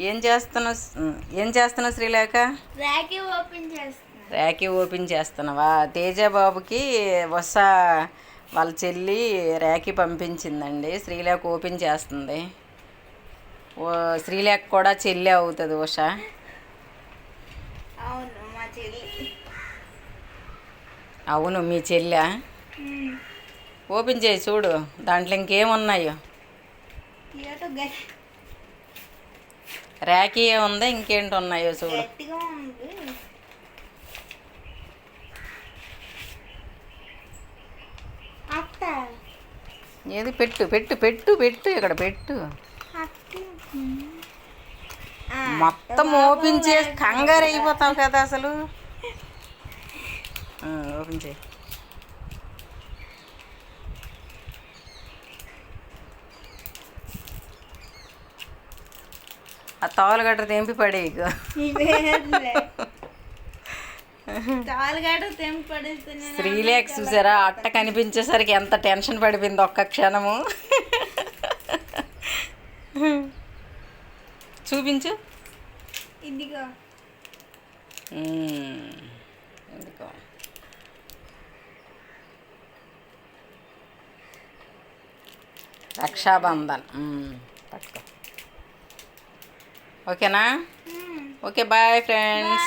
ఏం చేస్తున్నావు శ్రీలేఖ? ర్యాకీ ఓపెన్ చేస్తున్నావా? తేజ బాబుకి వాళ్ళ చెల్లి ర్యాకీ పంపించిందండి. శ్రీలేఖ ఓపెన్ చేస్తుంది. శ్రీలేఖ కూడా చెల్లి అవుతుంది ఉష. అవును మీ చెల్లె. ఓపెన్ చేసి చూడు, దాంట్లో ఇంకేమున్నాయో. ర్యాకీ ఉందా, ఇంకేంటి ఉన్నాయో చూడు. ఏది పెట్టు పెట్టు పెట్టు పెట్టు ఇక్కడ పెట్టు. మొత్తం ఓపెన్ చేసి కంగారు అయిపోతావు కదా అసలు. ఓపెన్ చేయి. ఆ తాలుగడ్డ తెంపి పడేయకు. శ్రీలేఖ చూసారా, అట్ట కనిపించేసరికి ఎంత టెన్షన్ పడిపోయింది ఒక్క క్షణము. చూపించు. ఇదిగో రక్షాబంధన్ పట్టుకో. ఓకేనా? Okay, bye friends.